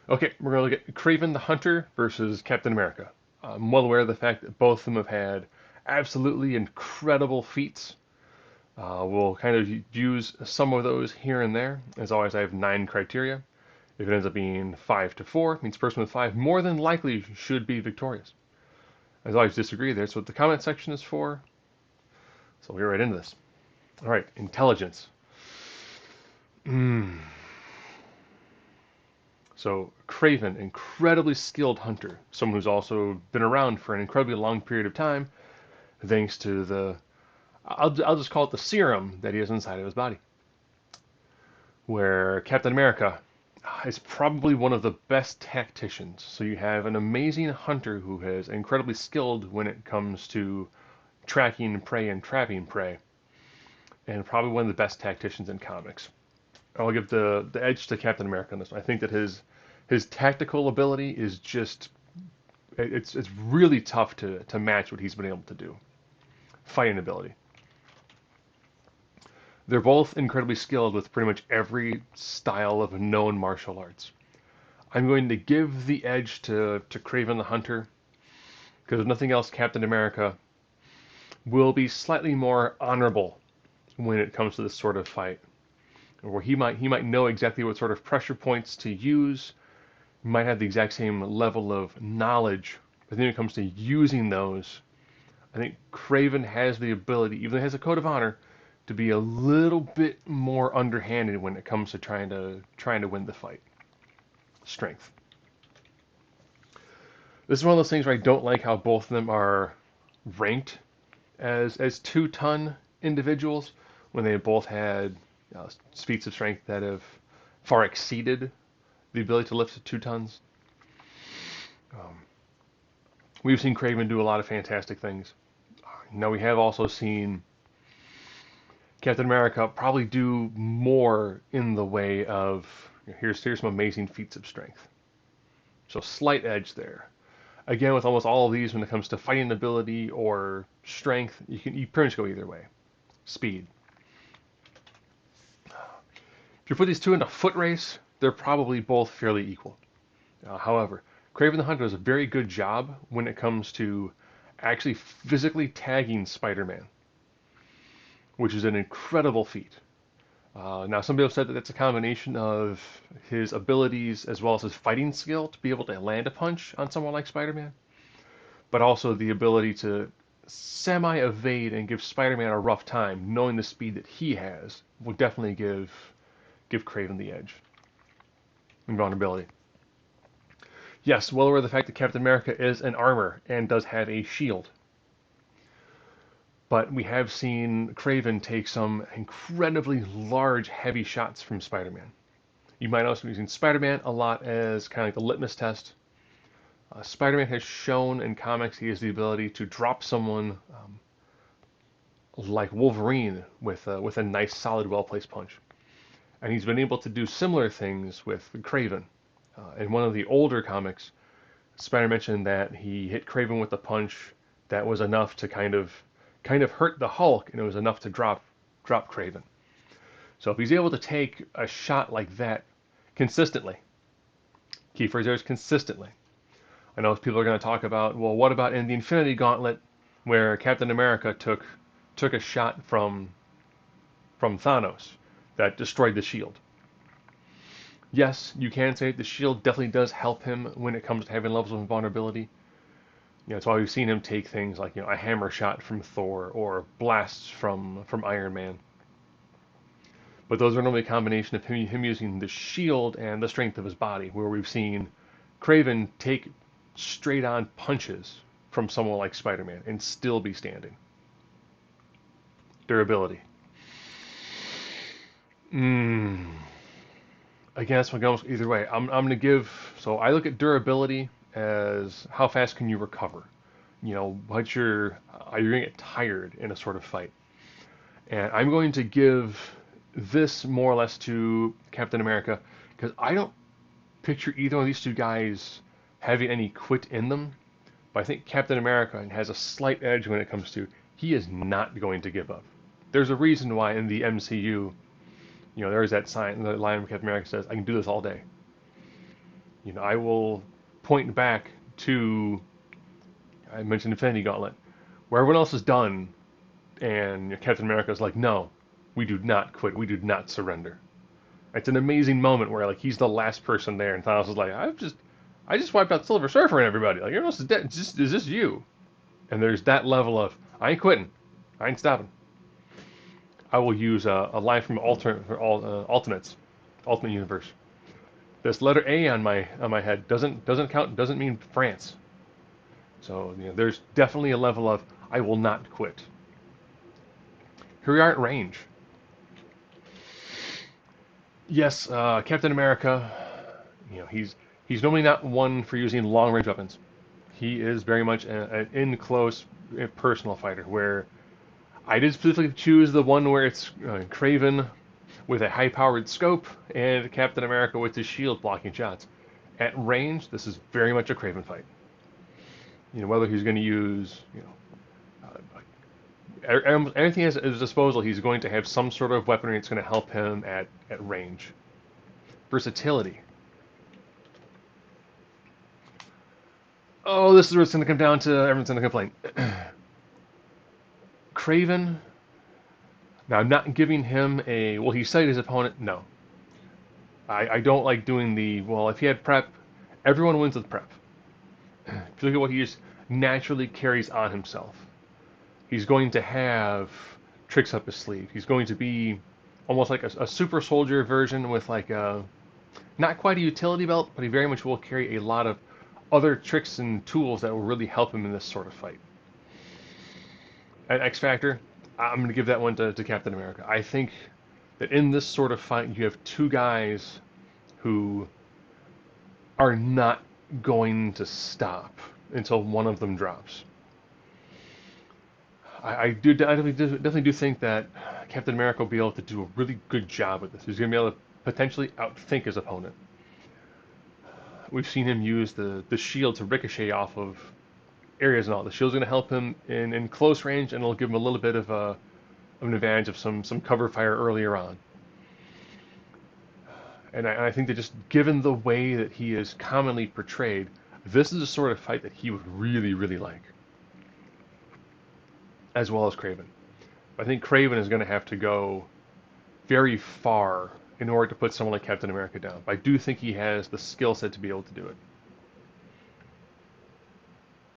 Okay, we're going to look at Kraven the Hunter versus Captain America. I'm well aware of the fact that both of them have had absolutely incredible feats. We'll kind of use some of those here and there. As always, I have 9 criteria. If it ends up being 5 to 4, means person with 5 more than likely should be victorious. As always, disagree. That's what the comment section is for. So we'll get right into this. All right, intelligence. So Kraven, incredibly skilled hunter, someone who's also been around for an incredibly long period of time, thanks to the I'll just call it the serum that he has inside of his body. Where Captain America is probably one of the best tacticians. So you have an amazing hunter who is incredibly skilled when it comes to tracking prey and trapping prey, and probably one of the best tacticians in comics. I'll give the edge to Captain America on this one. I think that his tactical ability is just it's really tough to match what he's been able to do. Fighting ability. They're both incredibly skilled with pretty much every style of known martial arts. I'm going to give the edge to Kraven the Hunter because if nothing else, Captain America will be slightly more honorable when it comes to this sort of fight, where he might know exactly what sort of pressure points to use. He might have the exact same level of knowledge, but then when it comes to using those, I think Kraven has the ability, even though he has a code of honor, to be a little bit more underhanded when it comes to trying to win the fight. Strength. This is one of those things where I don't like how both of them are ranked as 2-ton individuals when they both had feats of strength that have far exceeded the ability to lift to 2 tons. Um, we've seen Kraven do a lot of fantastic things. Now we have also seen Captain America probably do more in the way of here's some amazing feats of strength. So slight edge there. Again, with almost all of these, when it comes to fighting ability or strength, you pretty much go either way. Speed. If you put these two in a foot race, they're probably both fairly equal. However, Kraven the Hunter does a very good job when it comes to actually physically tagging Spider-Man, which is an incredible feat. Now, some people have said that that's a combination of his abilities as well as his fighting skill to be able to land a punch on someone like Spider-Man, but also the ability to semi-evade and give Spider-Man a rough time, knowing the speed that he has, will definitely give Kraven the edge. Invulnerability. Yes, well aware of the fact that Captain America is an armor and does have a shield. But we have seen Kraven take some incredibly large, heavy shots from Spider-Man. You might also be using Spider-Man a lot as kind of like the litmus test. Spider-Man has shown in comics he has the ability to drop someone like Wolverine with a nice, solid, well-placed punch. And he's been able to do similar things with Kraven. In one of the older comics, Spider mentioned that he hit Kraven with a punch that was enough to kind of hurt the Hulk, and it was enough to drop Kraven. So if he's able to take a shot like that consistently, key phrase there is consistently. I know people are going to talk about, well, what about in the Infinity Gauntlet where Captain America took a shot from Thanos that destroyed the shield? Yes, you can say the shield definitely does help him when it comes to having levels of invulnerability. That's why we've seen him take things like a hammer shot from Thor or blasts from Iron Man. But those are normally a combination of him using the shield and the strength of his body, where we've seen Kraven take straight on punches from someone like Spider-Man and still be standing. Durability. Again, that's what goes either way. I'm going to give, so I look at durability as how fast can you recover? Are you going to get tired in a sort of fight? And I'm going to give this more or less to Captain America because I don't picture either of these two guys having any quit in them. But I think Captain America has a slight edge when it comes to he is not going to give up. There's a reason why in the MCU, there is that sign, the line where Captain America says, "I can do this all day." I will point back to, I mentioned Infinity Gauntlet, where everyone else is done, and Captain America is like, no, we do not quit, we do not surrender. It's an amazing moment where like he's the last person there, and Thanos is like, I just wiped out Silver Surfer and everybody. Like everyone else is dead. Is this you? And there's that level of I ain't quitting, I ain't stopping. I will use a line from Ultimates, Ultimate Universe. This letter A on my head doesn't count. Doesn't mean France. So there's definitely a level of I will not quit. Here we are at range. Yes, Captain America. He's normally not one for using long range weapons. He is very much an in close personal fighter. Where I did specifically choose the one where it's Kraven with a high powered scope and Captain America with his shield blocking shots. At range, this is very much a Kraven fight. Whether he's going to use anything at his disposal, he's going to have some sort of weaponry that's going to help him at range. Versatility. Oh, this is where it's going to come down to everyone's going to complain. Kraven. Now, I'm not giving him a, well, he studied his opponent. No. I don't like doing the, well, if he had prep, everyone wins with prep. If you look at what he just naturally carries on himself, he's going to have tricks up his sleeve. He's going to be almost like a super soldier version with like a, not quite a utility belt, but he very much will carry a lot of other tricks and tools that will really help him in this sort of fight. At X Factor, I'm going to give that one to Captain America. I think that in this sort of fight, you have two guys who are not going to stop until one of them drops. I definitely do think that Captain America will be able to do a really good job with this. He's going to be able to potentially outthink his opponent. We've seen him use the shield to ricochet off of areas and all. The shield's going to help him in close range, and it'll give him a little bit of an advantage of some cover fire earlier on. And I think that just given the way that he is commonly portrayed, this is the sort of fight that he would really, really like, as well as Kraven. I think Kraven is going to have to go very far in order to put someone like Captain America down. But I do think he has the skill set to be able to do it.